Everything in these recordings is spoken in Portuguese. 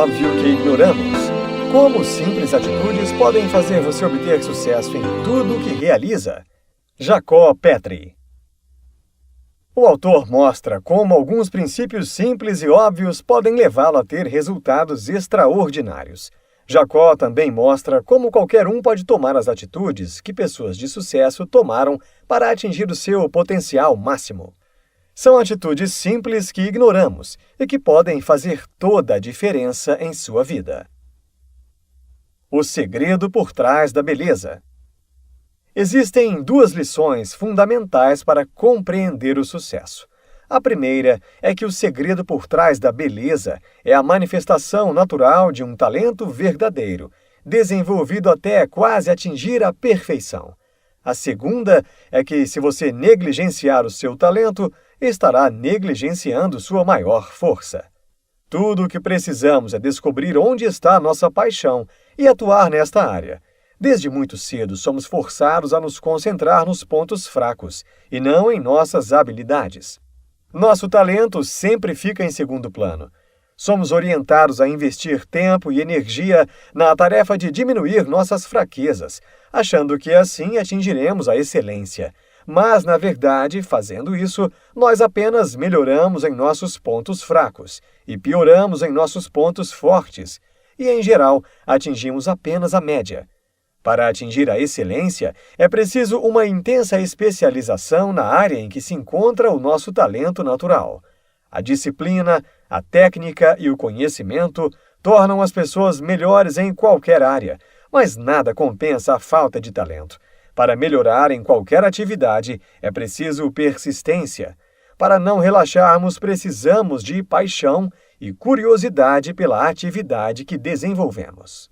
óbvio que ignoramos. Como simples atitudes podem fazer você obter sucesso em tudo o que realiza? Jacó Petri. O autor mostra como alguns princípios simples e óbvios podem levá-lo a ter resultados extraordinários. Jacó também mostra como qualquer um pode tomar as atitudes que pessoas de sucesso tomaram para atingir o seu potencial máximo. São atitudes simples que ignoramos e que podem fazer toda a diferença em sua vida. O segredo por trás da beleza. Existem duas lições fundamentais para compreender o sucesso. A primeira é que o segredo por trás da beleza é a manifestação natural de um talento verdadeiro, desenvolvido até quase atingir a perfeição. A segunda é que, se você negligenciar o seu talento, estará negligenciando sua maior força. Tudo o que precisamos é descobrir onde está a nossa paixão e atuar nesta área. Desde muito cedo, somos forçados a nos concentrar nos pontos fracos e não em nossas habilidades. Nosso talento sempre fica em segundo plano. Somos orientados a investir tempo e energia na tarefa de diminuir nossas fraquezas, achando que assim atingiremos a excelência. Mas, na verdade, fazendo isso, nós apenas melhoramos em nossos pontos fracos e pioramos em nossos pontos fortes, e, em geral, atingimos apenas a média. Para atingir a excelência, é preciso uma intensa especialização na área em que se encontra o nosso talento natural. A disciplina, a técnica e o conhecimento tornam as pessoas melhores em qualquer área, mas nada compensa a falta de talento. Para melhorar em qualquer atividade, é preciso persistência. Para não relaxarmos, precisamos de paixão e curiosidade pela atividade que desenvolvemos.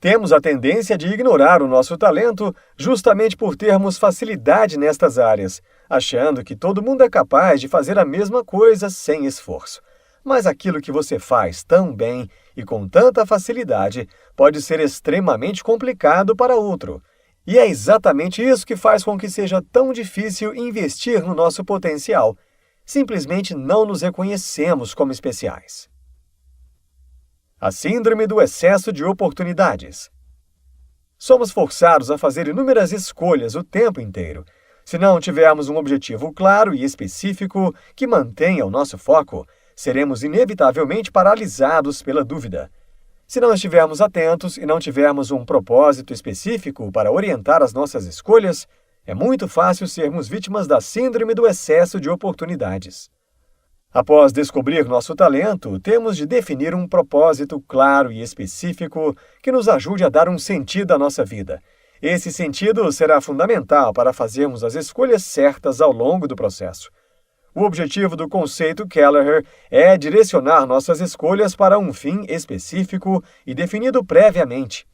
Temos a tendência de ignorar o nosso talento justamente por termos facilidade nestas áreas, achando que todo mundo é capaz de fazer a mesma coisa sem esforço. Mas aquilo que você faz tão bem e com tanta facilidade pode ser extremamente complicado para outro. E é exatamente isso que faz com que seja tão difícil investir no nosso potencial. Simplesmente não nos reconhecemos como especiais. A síndrome do excesso de oportunidades. Somos forçados a fazer inúmeras escolhas o tempo inteiro. Se não tivermos um objetivo claro e específico que mantenha o nosso foco, seremos inevitavelmente paralisados pela dúvida. Se não estivermos atentos e não tivermos um propósito específico para orientar as nossas escolhas, é muito fácil sermos vítimas da síndrome do excesso de oportunidades. Após descobrir nosso talento, temos de definir um propósito claro e específico que nos ajude a dar um sentido à nossa vida. Esse sentido será fundamental para fazermos as escolhas certas ao longo do processo. O objetivo do conceito Kelleher é direcionar nossas escolhas para um fim específico e definido previamente.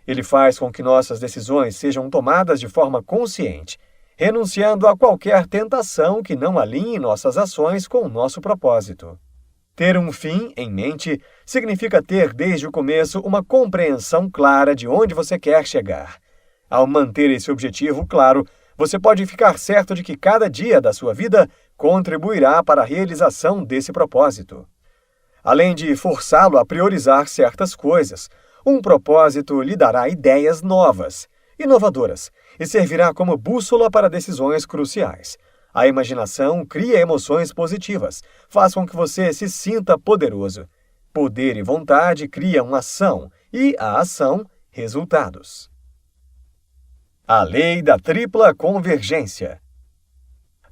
Ele faz com que nossas decisões sejam tomadas de forma consciente, renunciando a qualquer tentação que não alinhe nossas ações com o nosso propósito. Ter um fim em mente significa ter desde o começo uma compreensão clara de onde você quer chegar. Ao manter esse objetivo claro, você pode ficar certo de que cada dia da sua vida contribuirá para a realização desse propósito. Além de forçá-lo a priorizar certas coisas, um propósito lhe dará ideias novas, inovadoras, e servirá como bússola para decisões cruciais. A imaginação cria emoções positivas, faz com que você se sinta poderoso. Poder e vontade criam ação, e a ação, resultados. A lei da tripla convergência.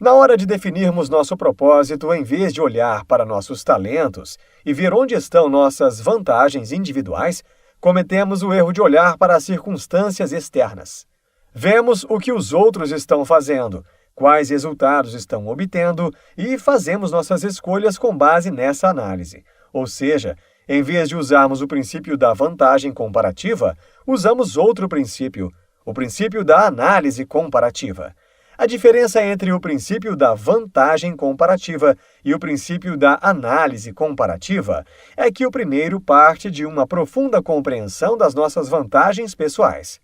Na hora de definirmos nosso propósito, em vez de olhar para nossos talentos e ver onde estão nossas vantagens individuais, cometemos o erro de olhar para as circunstâncias externas. Vemos o que os outros estão fazendo, quais resultados estão obtendo e fazemos nossas escolhas com base nessa análise. Ou seja, em vez de usarmos o princípio da vantagem comparativa, usamos outro princípio, o princípio da análise comparativa. A diferença entre o princípio da vantagem comparativa e o princípio da análise comparativa é que o primeiro parte de uma profunda compreensão das nossas vantagens pessoais,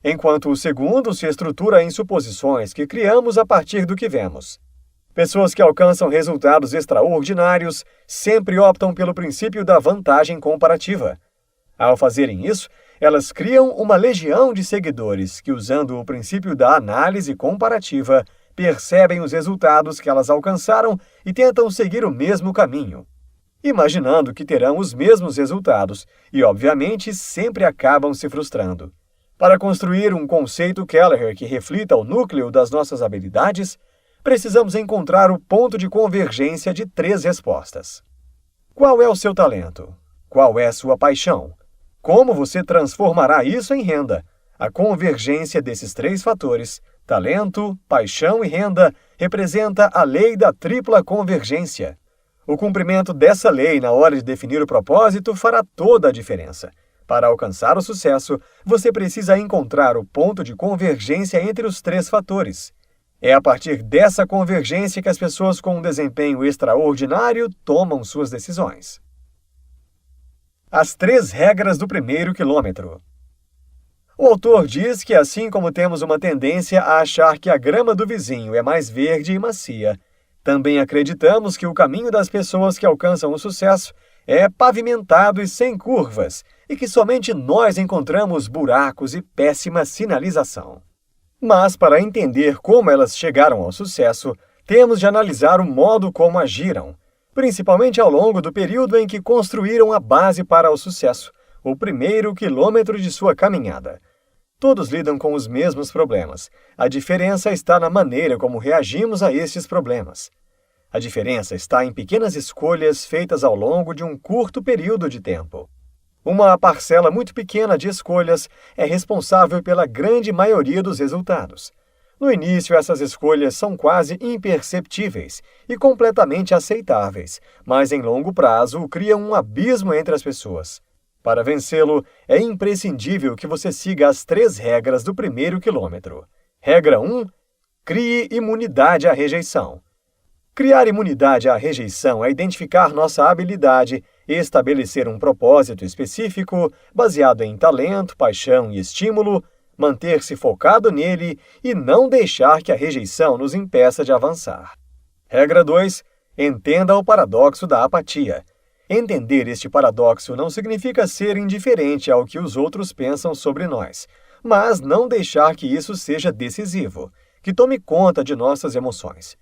enquanto o segundo se estrutura em suposições que criamos a partir do que vemos. Pessoas que alcançam resultados extraordinários sempre optam pelo princípio da vantagem comparativa. Ao fazerem isso, elas criam uma legião de seguidores que, usando o princípio da análise comparativa, percebem os resultados que elas alcançaram e tentam seguir o mesmo caminho, imaginando que terão os mesmos resultados e, obviamente, sempre acabam se frustrando. Para construir um conceito Kelleher que reflita o núcleo das nossas habilidades, precisamos encontrar o ponto de convergência de 3 respostas. Qual é o seu talento? Qual é sua paixão? Como você transformará isso em renda? A convergência desses 3 fatores, talento, paixão e renda, representa a lei da tripla convergência. O cumprimento dessa lei na hora de definir o propósito fará toda a diferença. Para alcançar o sucesso, você precisa encontrar o ponto de convergência entre os 3 fatores. É a partir dessa convergência que as pessoas com um desempenho extraordinário tomam suas decisões. As 3 regras do primeiro quilômetro. O autor diz que, assim como temos uma tendência a achar que a grama do vizinho é mais verde e macia, também acreditamos que o caminho das pessoas que alcançam o sucesso é pavimentado e sem curvas, e que somente nós encontramos buracos e péssima sinalização. Mas, para entender como elas chegaram ao sucesso, temos de analisar o modo como agiram, principalmente ao longo do período em que construíram a base para o sucesso, o primeiro quilômetro de sua caminhada. Todos lidam com os mesmos problemas. A diferença está na maneira como reagimos a estes problemas. A diferença está em pequenas escolhas feitas ao longo de um curto período de tempo. Uma parcela muito pequena de escolhas é responsável pela grande maioria dos resultados. No início, essas escolhas são quase imperceptíveis e completamente aceitáveis, mas em longo prazo criam um abismo entre as pessoas. Para vencê-lo, é imprescindível que você siga as 3 regras do primeiro quilômetro. Regra 1. Crie imunidade à rejeição. Criar imunidade à rejeição é identificar nossa habilidade, estabelecer um propósito específico, baseado em talento, paixão e estímulo, manter-se focado nele e não deixar que a rejeição nos impeça de avançar. Regra 2. Entenda o paradoxo da apatia. Entender este paradoxo não significa ser indiferente ao que os outros pensam sobre nós, mas não deixar que isso seja decisivo, que tome conta de nossas emoções.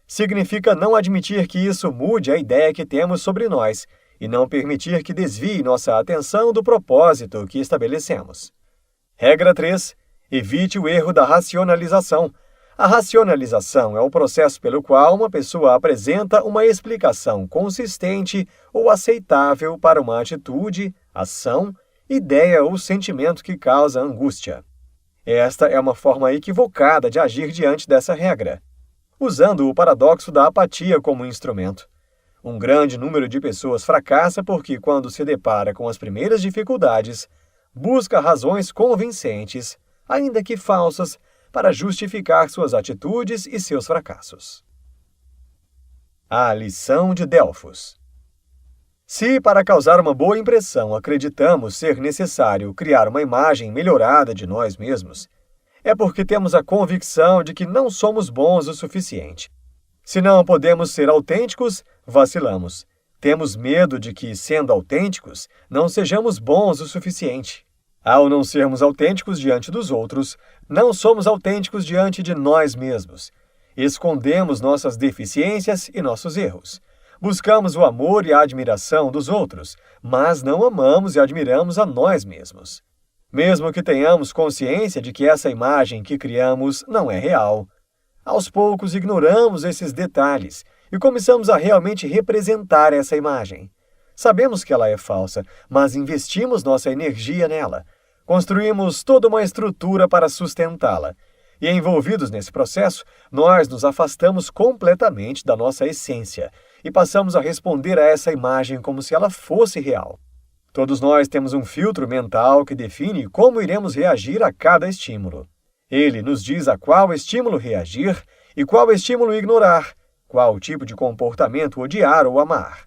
Significa não admitir que isso mude a ideia que temos sobre nós e não permitir que desvie nossa atenção do propósito que estabelecemos. Regra 3. Evite o erro da racionalização. A racionalização é o processo pelo qual uma pessoa apresenta uma explicação consistente ou aceitável para uma atitude, ação, ideia ou sentimento que causa angústia. Esta é uma forma equivocada de agir diante dessa regra, usando o paradoxo da apatia como instrumento. Um grande número de pessoas fracassa porque, quando se depara com as primeiras dificuldades, busca razões convincentes, ainda que falsas, para justificar suas atitudes e seus fracassos. A lição de Delfos. Se, para causar uma boa impressão, acreditamos ser necessário criar uma imagem melhorada de nós mesmos, é porque temos a convicção de que não somos bons o suficiente. Se não podemos ser autênticos, vacilamos. Temos medo de que, sendo autênticos, não sejamos bons o suficiente. Ao não sermos autênticos diante dos outros, não somos autênticos diante de nós mesmos. Escondemos nossas deficiências e nossos erros. Buscamos o amor e a admiração dos outros, mas não amamos e admiramos a nós mesmos. Mesmo que tenhamos consciência de que essa imagem que criamos não é real, aos poucos ignoramos esses detalhes e começamos a realmente representar essa imagem. Sabemos que ela é falsa, mas investimos nossa energia nela. Construímos toda uma estrutura para sustentá-la. E, envolvidos nesse processo, nós nos afastamos completamente da nossa essência e passamos a responder a essa imagem como se ela fosse real. Todos nós temos um filtro mental que define como iremos reagir a cada estímulo. Ele nos diz a qual estímulo reagir e qual estímulo ignorar, qual tipo de comportamento odiar ou amar.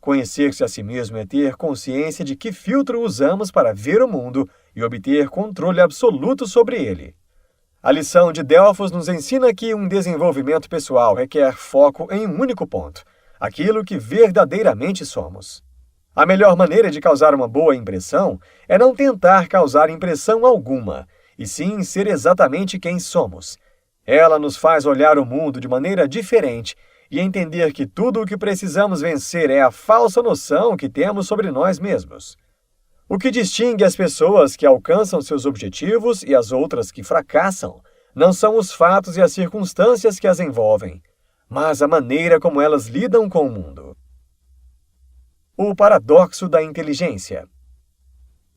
Conhecer-se a si mesmo é ter consciência de que filtro usamos para ver o mundo e obter controle absoluto sobre ele. A lição de Delfos nos ensina que um desenvolvimento pessoal requer foco em um único ponto, aquilo que verdadeiramente somos. A melhor maneira de causar uma boa impressão é não tentar causar impressão alguma, e sim ser exatamente quem somos. Ela nos faz olhar o mundo de maneira diferente e entender que tudo o que precisamos vencer é a falsa noção que temos sobre nós mesmos. O que distingue as pessoas que alcançam seus objetivos e as outras que fracassam não são os fatos e as circunstâncias que as envolvem, mas a maneira como elas lidam com o mundo. O paradoxo da inteligência.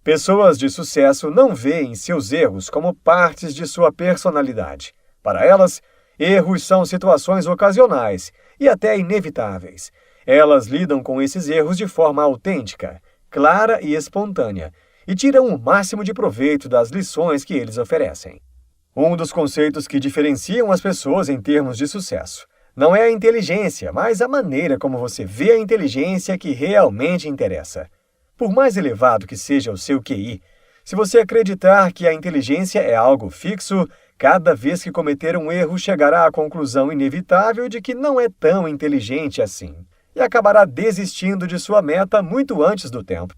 Pessoas de sucesso não veem seus erros como partes de sua personalidade. Para elas, erros são situações ocasionais e até inevitáveis. Elas lidam com esses erros de forma autêntica, clara e espontânea, e tiram o máximo de proveito das lições que eles oferecem. Um dos conceitos que diferenciam as pessoas em termos de sucesso não é a inteligência, mas a maneira como você vê a inteligência que realmente interessa. Por mais elevado que seja o seu QI, se você acreditar que a inteligência é algo fixo, cada vez que cometer um erro chegará à conclusão inevitável de que não é tão inteligente assim, e acabará desistindo de sua meta muito antes do tempo.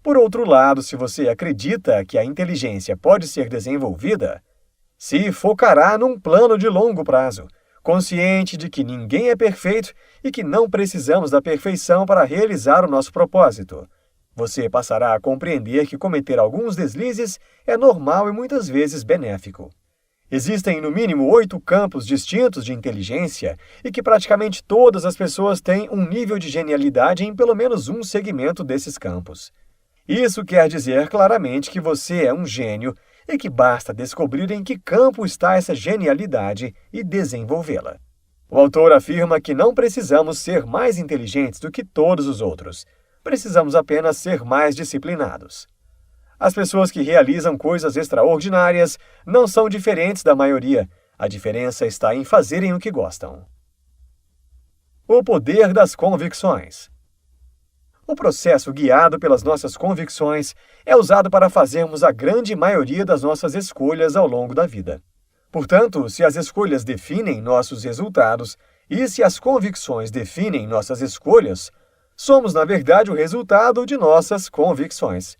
Por outro lado, se você acredita que a inteligência pode ser desenvolvida, se focará num plano de longo prazo, consciente de que ninguém é perfeito e que não precisamos da perfeição para realizar o nosso propósito. Você passará a compreender que cometer alguns deslizes é normal e muitas vezes benéfico. Existem, no mínimo, 8 campos distintos de inteligência e que praticamente todas as pessoas têm um nível de genialidade em pelo menos um segmento desses campos. Isso quer dizer claramente que você é um gênio e que basta descobrir em que campo está essa genialidade e desenvolvê-la. O autor afirma que não precisamos ser mais inteligentes do que todos os outros. Precisamos apenas ser mais disciplinados. As pessoas que realizam coisas extraordinárias não são diferentes da maioria. A diferença está em fazerem o que gostam. O poder das convicções. O processo guiado pelas nossas convicções é usado para fazermos a grande maioria das nossas escolhas ao longo da vida. Portanto, se as escolhas definem nossos resultados e se as convicções definem nossas escolhas, somos, na verdade, o resultado de nossas convicções.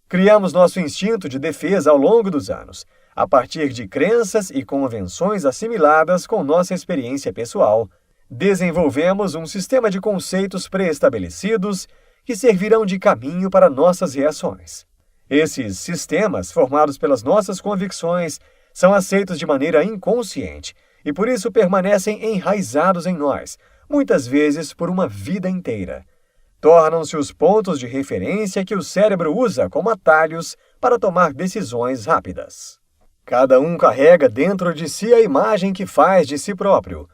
Criamos nosso instinto de defesa ao longo dos anos, a partir de crenças e convenções assimiladas com nossa experiência pessoal. Desenvolvemos um sistema de conceitos pré-estabelecidos que servirão de caminho para nossas reações. Esses sistemas, formados pelas nossas convicções, são aceitos de maneira inconsciente e por isso permanecem enraizados em nós, muitas vezes por uma vida inteira. Tornam-se os pontos de referência que o cérebro usa como atalhos para tomar decisões rápidas. Cada um carrega dentro de si a imagem que faz de si próprio,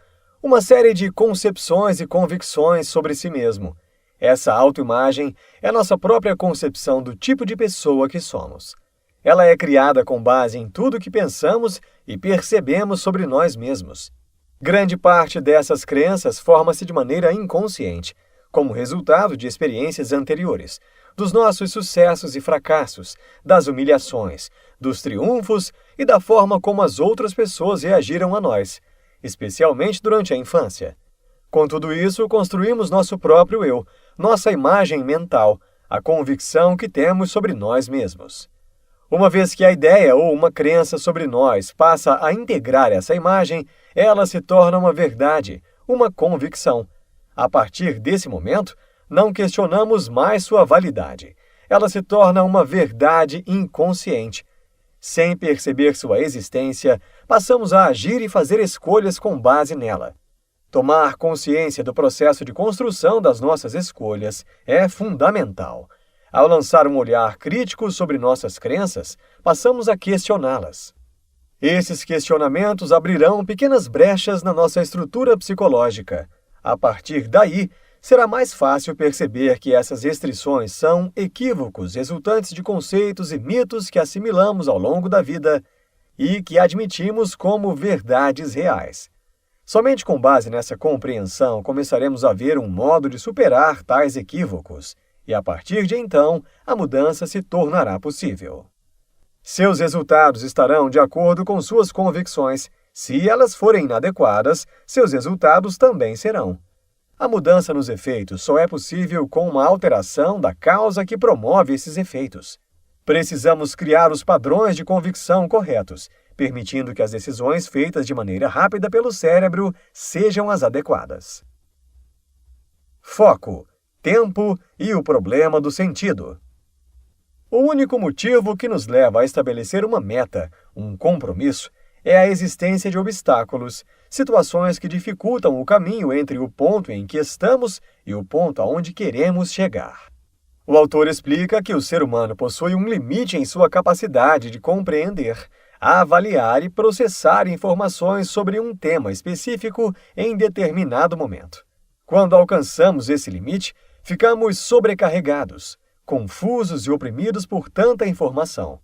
uma série de concepções e convicções sobre si mesmo. Essa autoimagem é nossa própria concepção do tipo de pessoa que somos. Ela é criada com base em tudo que pensamos e percebemos sobre nós mesmos. Grande parte dessas crenças forma-se de maneira inconsciente, como resultado de experiências anteriores, dos nossos sucessos e fracassos, das humilhações, dos triunfos e da forma como as outras pessoas reagiram a nós, especialmente durante a infância. Com tudo isso, construímos nosso próprio eu, nossa imagem mental, a convicção que temos sobre nós mesmos. Uma vez que a ideia ou uma crença sobre nós passa a integrar essa imagem, ela se torna uma verdade, uma convicção. A partir desse momento, não questionamos mais sua validade. Ela se torna uma verdade inconsciente. Sem perceber sua existência, passamos a agir e fazer escolhas com base nela. Tomar consciência do processo de construção das nossas escolhas é fundamental. Ao lançar um olhar crítico sobre nossas crenças, passamos a questioná-las. Esses questionamentos abrirão pequenas brechas na nossa estrutura psicológica. A partir daí, será mais fácil perceber que essas restrições são equívocos resultantes de conceitos e mitos que assimilamos ao longo da vida e que admitimos como verdades reais. Somente com base nessa compreensão começaremos a ver um modo de superar tais equívocos, e a partir de então, a mudança se tornará possível. Seus resultados estarão de acordo com suas convicções. Se elas forem inadequadas, seus resultados também serão. A mudança nos efeitos só é possível com uma alteração da causa que promove esses efeitos. Precisamos criar os padrões de convicção corretos, permitindo que as decisões feitas de maneira rápida pelo cérebro sejam as adequadas. Foco, tempo e o problema do sentido. O único motivo que nos leva a estabelecer uma meta, um compromisso, é a existência de obstáculos, situações que dificultam o caminho entre o ponto em que estamos e o ponto aonde queremos chegar. O autor explica que o ser humano possui um limite em sua capacidade de compreender, avaliar e processar informações sobre um tema específico em determinado momento. Quando alcançamos esse limite, ficamos sobrecarregados, confusos e oprimidos por tanta informação.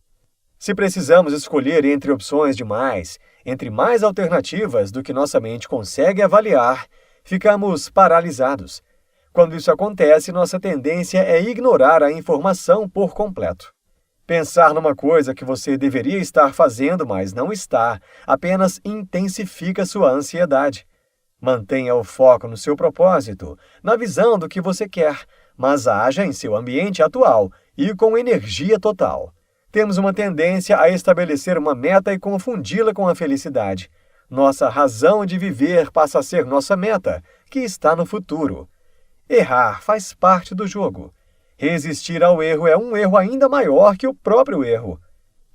Se precisamos escolher entre opções demais, entre mais alternativas do que nossa mente consegue avaliar, ficamos paralisados. Quando isso acontece, nossa tendência é ignorar a informação por completo. Pensar numa coisa que você deveria estar fazendo, mas não está, apenas intensifica sua ansiedade. Mantenha o foco no seu propósito, na visão do que você quer, mas haja em seu ambiente atual e com energia total. Temos uma tendência a estabelecer uma meta e confundi-la com a felicidade. Nossa razão de viver passa a ser nossa meta, que está no futuro. Errar faz parte do jogo. Resistir ao erro é um erro ainda maior que o próprio erro.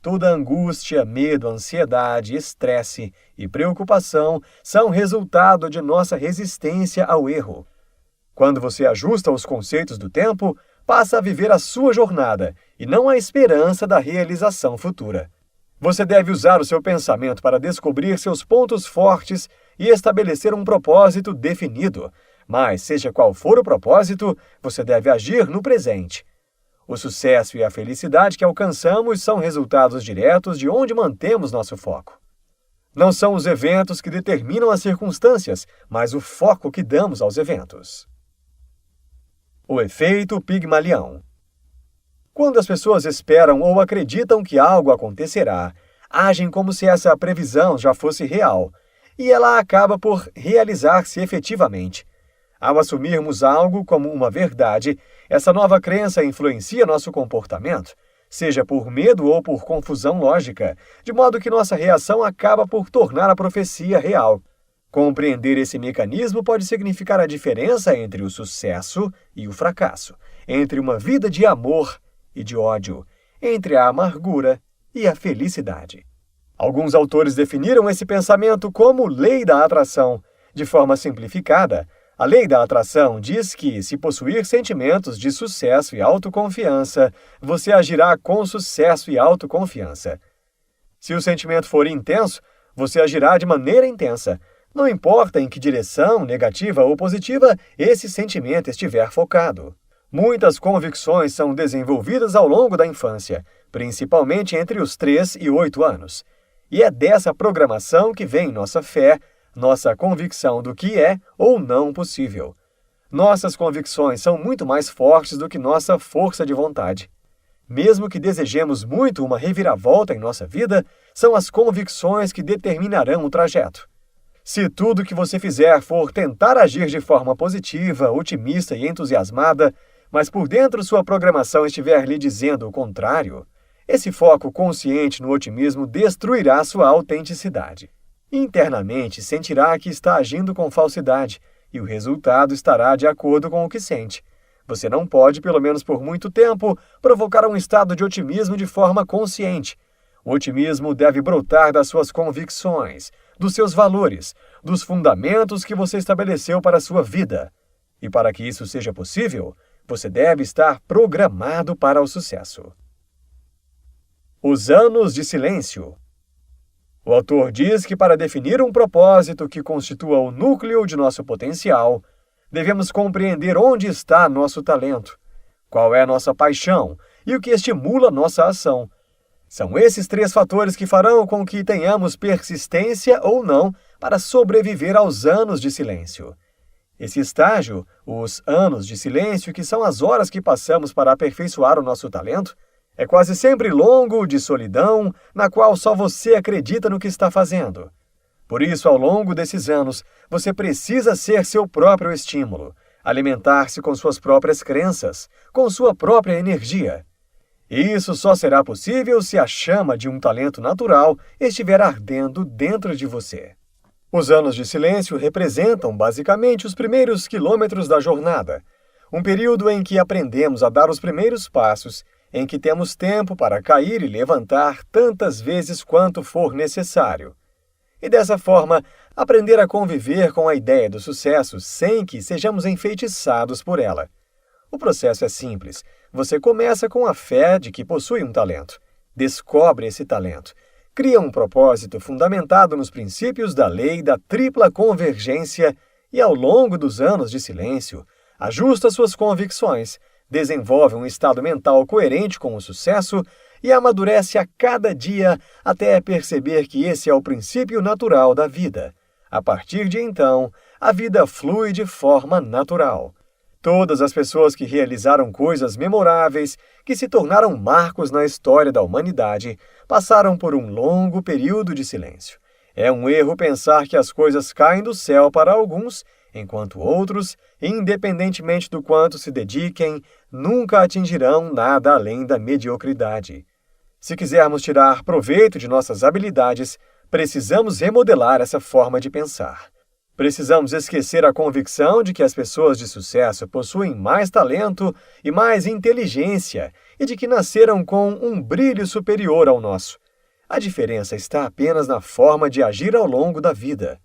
Toda angústia, medo, ansiedade, estresse e preocupação são resultado de nossa resistência ao erro. Quando você ajusta os conceitos do tempo, passa a viver a sua jornada e não a esperança da realização futura. Você deve usar o seu pensamento para descobrir seus pontos fortes e estabelecer um propósito definido. Mas, seja qual for o propósito, você deve agir no presente. O sucesso e a felicidade que alcançamos são resultados diretos de onde mantemos nosso foco. Não são os eventos que determinam as circunstâncias, mas o foco que damos aos eventos. O efeito Pigmalião. Quando as pessoas esperam ou acreditam que algo acontecerá, agem como se essa previsão já fosse real, e ela acaba por realizar-se efetivamente. Ao assumirmos algo como uma verdade, essa nova crença influencia nosso comportamento, seja por medo ou por confusão lógica, de modo que nossa reação acaba por tornar a profecia real. Compreender esse mecanismo pode significar a diferença entre o sucesso e o fracasso, entre uma vida de amor e de ódio, entre a amargura e a felicidade. Alguns autores definiram esse pensamento como lei da atração. De forma simplificada, a lei da atração diz que, se possuir sentimentos de sucesso e autoconfiança, você agirá com sucesso e autoconfiança. Se o sentimento for intenso, você agirá de maneira intensa. Não importa em que direção, negativa ou positiva, esse sentimento estiver focado. Muitas convicções são desenvolvidas ao longo da infância, principalmente entre os 3 e 8 anos. E é dessa programação que vem nossa fé, nossa convicção do que é ou não possível. Nossas convicções são muito mais fortes do que nossa força de vontade. Mesmo que desejemos muito uma reviravolta em nossa vida, são as convicções que determinarão o trajeto. Se tudo que você fizer for tentar agir de forma positiva, otimista e entusiasmada, mas por dentro sua programação estiver lhe dizendo o contrário, esse foco consciente no otimismo destruirá sua autenticidade. Internamente sentirá que está agindo com falsidade e o resultado estará de acordo com o que sente. Você não pode, pelo menos por muito tempo, provocar um estado de otimismo de forma consciente. O otimismo deve brotar das suas convicções, dos seus valores, dos fundamentos que você estabeleceu para a sua vida. E para que isso seja possível, você deve estar programado para o sucesso. Os anos de silêncio. O autor diz que para definir um propósito que constitua o núcleo de nosso potencial, devemos compreender onde está nosso talento, qual é nossa paixão e o que estimula nossa ação. São esses 3 fatores que farão com que tenhamos persistência ou não para sobreviver aos anos de silêncio. Esse estágio, os anos de silêncio, que são as horas que passamos para aperfeiçoar o nosso talento, É quase sempre longo, de solidão, na qual só você acredita no que está fazendo. Por isso, ao longo desses anos, você precisa ser seu próprio estímulo, alimentar-se com suas próprias crenças, com sua própria energia. E isso só será possível se a chama de um talento natural estiver ardendo dentro de você. Os anos de silêncio representam, basicamente, os primeiros quilômetros da jornada, um período em que aprendemos a dar os primeiros passos, em que temos tempo para cair e levantar tantas vezes quanto for necessário. E dessa forma, aprender a conviver com a ideia do sucesso sem que sejamos enfeitiçados por ela. O processo é simples. Você começa com a fé de que possui um talento. Descobre esse talento. Cria um propósito fundamentado nos princípios da lei da tripla convergência e, ao longo dos anos de silêncio, ajusta suas convicções, desenvolve um estado mental coerente com o sucesso e amadurece a cada dia até perceber que esse é o princípio natural da vida. A partir de então, a vida flui de forma natural. Todas as pessoas que realizaram coisas memoráveis, que se tornaram marcos na história da humanidade, passaram por um longo período de silêncio. É um erro pensar que as coisas caem do céu para alguns, enquanto outros, independentemente do quanto se dediquem, nunca atingirão nada além da mediocridade. Se quisermos tirar proveito de nossas habilidades, precisamos remodelar essa forma de pensar. Precisamos esquecer a convicção de que as pessoas de sucesso possuem mais talento e mais inteligência e de que nasceram com um brilho superior ao nosso. A diferença está apenas na forma de agir ao longo da vida.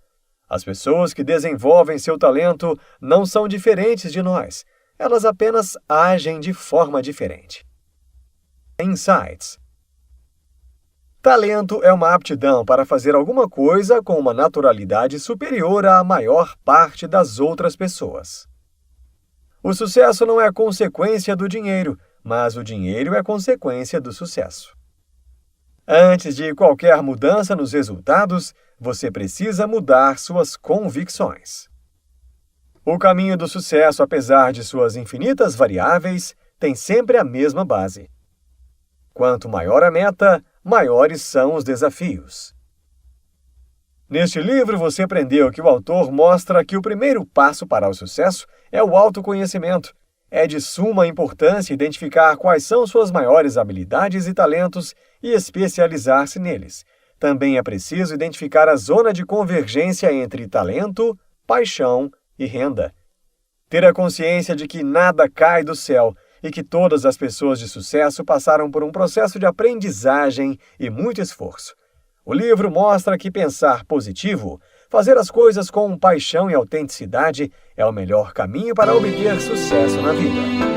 As pessoas que desenvolvem seu talento não são diferentes de nós. Elas apenas agem de forma diferente. Insights. Talento é uma aptidão para fazer alguma coisa com uma naturalidade superior à maior parte das outras pessoas. O sucesso não é consequência do dinheiro, mas o dinheiro é consequência do sucesso. Antes de qualquer mudança nos resultados, você precisa mudar suas convicções. O caminho do sucesso, apesar de suas infinitas variáveis, tem sempre a mesma base. Quanto maior a meta, maiores são os desafios. Neste livro, você aprendeu que o autor mostra que o primeiro passo para o sucesso é o autoconhecimento. É de suma importância identificar quais são suas maiores habilidades e talentos e especializar-se neles. Também é preciso identificar a zona de convergência entre talento, paixão e renda. Ter a consciência de que nada cai do céu e que todas as pessoas de sucesso passaram por um processo de aprendizagem e muito esforço. O livro mostra que pensar positivo, fazer as coisas com paixão e autenticidade é o melhor caminho para obter sucesso na vida.